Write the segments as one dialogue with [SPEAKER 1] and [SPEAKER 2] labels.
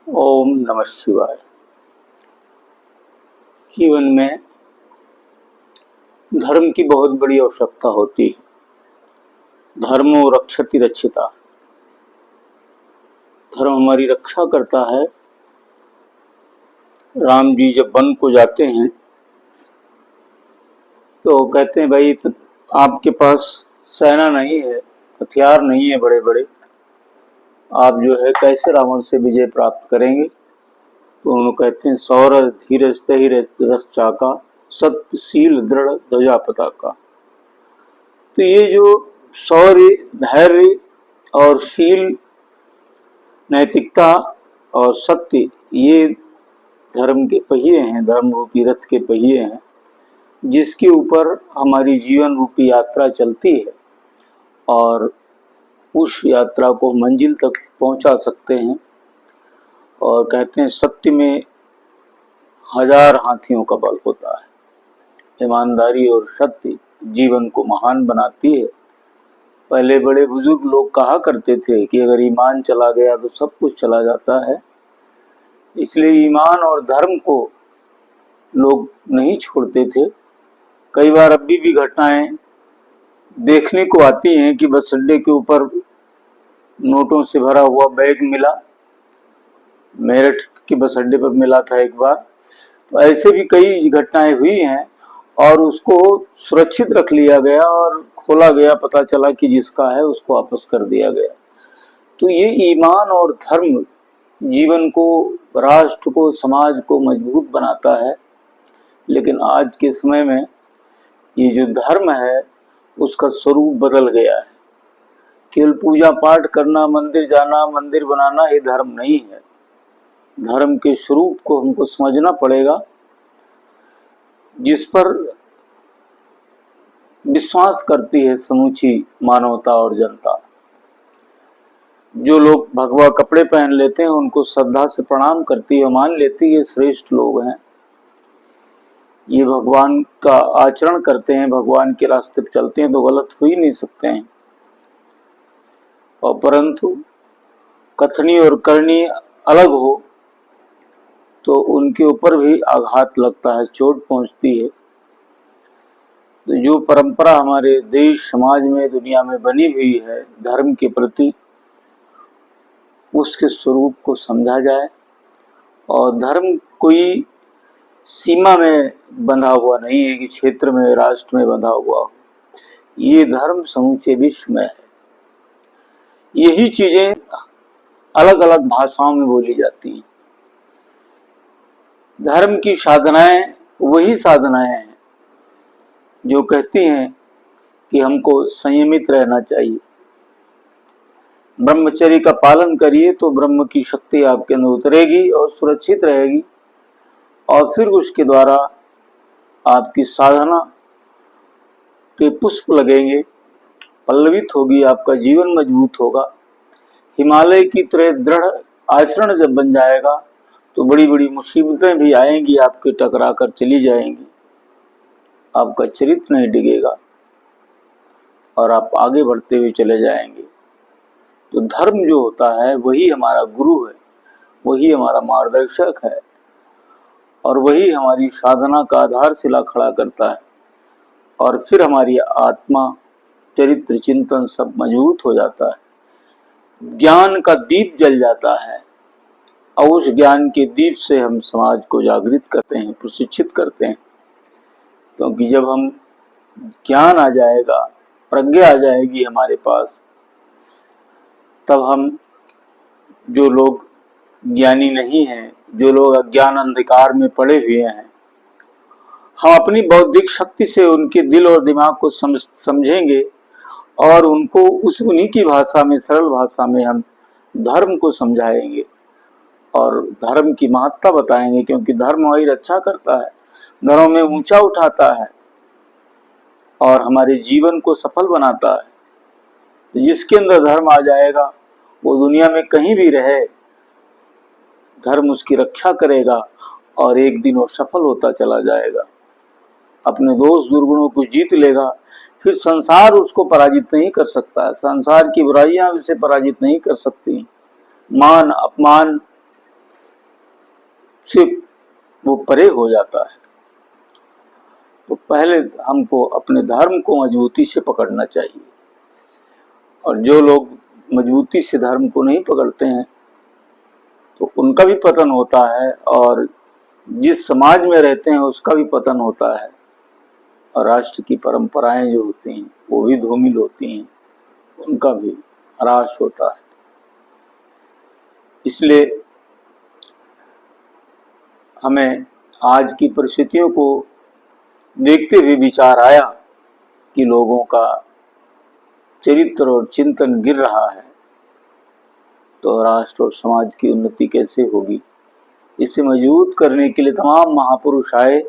[SPEAKER 1] ओम नमः शिवाय। जीवन में धर्म की बहुत बड़ी आवश्यकता होती है। धर्मो रक्षति रक्षिता। धर्म हमारी रक्षा करता है। राम जी जब वन को जाते हैं तो कहते हैं भाई आपके पास सेना नहीं है, हथियार नहीं है बड़े बड़े, आप जो है कैसे रावण से विजय प्राप्त करेंगे। तो उन्होंने कहते हैं सौरज धीरज तहिर रस चाका, सत्यशील दृढ़ ध्वजा पताका। तो ये जो शौर्य धैर्य और शील, नैतिकता और सत्य, ये धर्म के पहिए हैं, धर्म रूपी रथ के पहिए हैं, जिसके ऊपर हमारी जीवन रूपी यात्रा चलती है और उस यात्रा को मंजिल तक पहुंचा सकते हैं। और कहते हैं सत्य में हजार हाथियों का बल होता है। ईमानदारी और सत्य जीवन को महान बनाती है। पहले बड़े बुजुर्ग लोग कहा करते थे कि अगर ईमान चला गया तो सब कुछ चला जाता है। इसलिए ईमान और धर्म को लोग नहीं छोड़ते थे। कई बार अभी भी घटनाएं देखने को आती हैं कि बस अड्डे के ऊपर नोटों से भरा हुआ बैग मिला, मेरठ के बस अड्डे पर मिला था एक बार। तो ऐसे भी कई घटनाएं हुई हैं और उसको सुरक्षित रख लिया गया और खोला गया, पता चला कि जिसका है उसको वापस कर दिया गया। तो ये ईमान और धर्म जीवन को, राष्ट्र को, समाज को मजबूत बनाता है। लेकिन आज के समय में ये जो धर्म है उसका स्वरूप बदल गया है। केवल पूजा पाठ करना, मंदिर जाना, मंदिर बनाना ये धर्म नहीं है। धर्म के स्वरूप को हमको समझना पड़ेगा, जिस पर विश्वास करती है समूची मानवता और जनता। जो लोग भगवा कपड़े पहन लेते हैं उनको श्रद्धा से प्रणाम करती है, मान लेती है श्रेष्ठ लोग हैं, ये भगवान का आचरण करते हैं, भगवान के रास्ते पर चलते हैं, तो गलत हो ही नहीं सकते हैं। और परंतु कथनी और करनी अलग हो तो उनके ऊपर भी आघात लगता है, चोट पहुंचती है। तो जो परंपरा हमारे देश, समाज में, दुनिया में बनी हुई है धर्म के प्रति, उसके स्वरूप को समझा जाए। और धर्म कोई सीमा में बंधा हुआ नहीं है कि क्षेत्र में, राष्ट्र में बंधा हुआ हो। ये धर्म समूचे विश्व में है। यही चीजें अलग अलग भाषाओं में बोली जाती हैं। धर्म की साधनाएं वही साधनाएं हैं जो कहती हैं कि हमको संयमित रहना चाहिए, ब्रह्मचर्य का पालन करिए तो ब्रह्म की शक्ति आपके अंदर उतरेगी और सुरक्षित रहेगी। और फिर उसके द्वारा आपकी साधना के पुष्प लगेंगे, पल्लवित होगी, आपका जीवन मजबूत होगा। हिमालय की तरह दृढ़ आचरण जब बन जाएगा तो बड़ी बड़ी मुसीबतें भी आएंगी, आपके टकरा कर चली जाएंगी, आपका चरित्र नहीं डिगेगा और आप आगे बढ़ते हुए चले जाएंगे। तो धर्म जो होता है वही हमारा गुरु है, वही हमारा मार्गदर्शक है और वही हमारी साधना का आधारशिला खड़ा करता है। और फिर हमारी आत्मा, चरित्र, चिंतन सब मजबूत हो जाता है, ज्ञान का दीप जल जाता है और उस ज्ञान के दीप से हम समाज को जागृत करते हैं, प्रशिक्षित करते हैं। क्योंकि जब हम ज्ञान आ जाएगा, प्रज्ञा आ जाएगी हमारे पास, तब हम, जो लोग ज्ञानी नहीं हैं, जो लोग अज्ञान अंधकार में पड़े हुए हैं, हम अपनी बौद्धिक शक्ति से उनके दिल और दिमाग को समझेंगे और उनको उन्हीं की भाषा में, सरल भाषा में हम धर्म को समझाएंगे और धर्म की महत्ता बताएंगे। क्योंकि धर्म हमारी रक्षा करता है, धर्म में ऊंचा उठाता है और हमारे जीवन को सफल बनाता है। तो जिसके अंदर धर्म आ जाएगा वो दुनिया में कहीं भी रहे, धर्म उसकी रक्षा करेगा और एक दिन वो सफल होता चला जाएगा, अपने दोष दुर्गुणों को जीत लेगा। फिर संसार उसको पराजित नहीं कर सकता है, संसार की बुराइयां उसे पराजित नहीं कर सकती। मान अपमान से वो परे हो जाता है। तो पहले हमको अपने धर्म को मजबूती से पकड़ना चाहिए, और जो लोग मजबूती से धर्म को नहीं पकड़ते हैं तो उनका भी पतन होता है, और जिस समाज में रहते हैं उसका भी पतन होता है, और राष्ट्र की परंपराएं जो होती हैं वो भी धूमिल होती हैं, उनका भी ह्रास होता है। इसलिए हमें आज की परिस्थितियों को देखते हुए विचार आया कि लोगों का चरित्र और चिंतन गिर रहा है, तो राष्ट्र और समाज की उन्नति कैसे होगी। इसे मजबूत करने के लिए तमाम महापुरुष आए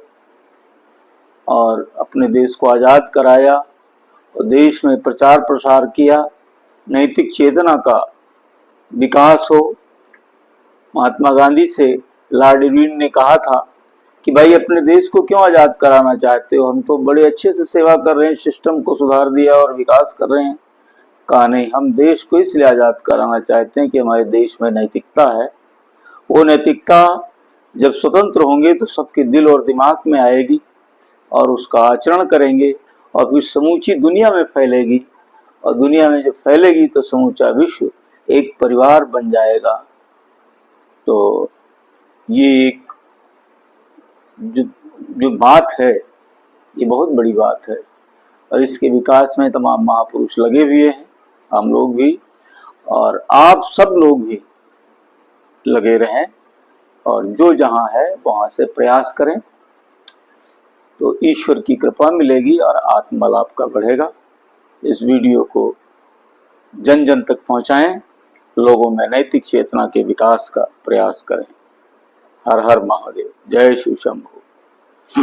[SPEAKER 1] और अपने देश को आज़ाद कराया, और देश में प्रचार प्रसार किया, नैतिक चेतना का विकास हो। महात्मा गांधी से लॉर्ड इरविन ने कहा था कि भाई अपने देश को क्यों आज़ाद कराना चाहते हो, हम तो बड़े अच्छे से सेवा कर रहे हैं, सिस्टम को सुधार दिया और विकास कर रहे हैं। कहा नहीं, हम देश को इसलिए आज़ाद कराना चाहते हैं कि हमारे देश में नैतिकता है। वो नैतिकता जब स्वतंत्र होंगे तो सबके दिल और दिमाग में आएगी और उसका आचरण करेंगे, और फिर समूची दुनिया में फैलेगी, और दुनिया में जब फैलेगी तो समूचा विश्व एक परिवार बन जाएगा। तो ये एक जो बात है ये बहुत बड़ी बात है, और इसके विकास में तमाम महापुरुष लगे हुए हैं, हम लोग भी और आप सब लोग भी लगे रहें, और जो जहां है वहां से प्रयास करें तो ईश्वर की कृपा मिलेगी और आत्मबल आपका बढ़ेगा। इस वीडियो को जन जन तक पहुंचाएं, लोगों में नैतिक चेतना के विकास का प्रयास करें। हर हर महादेव। जय शिव शंभू।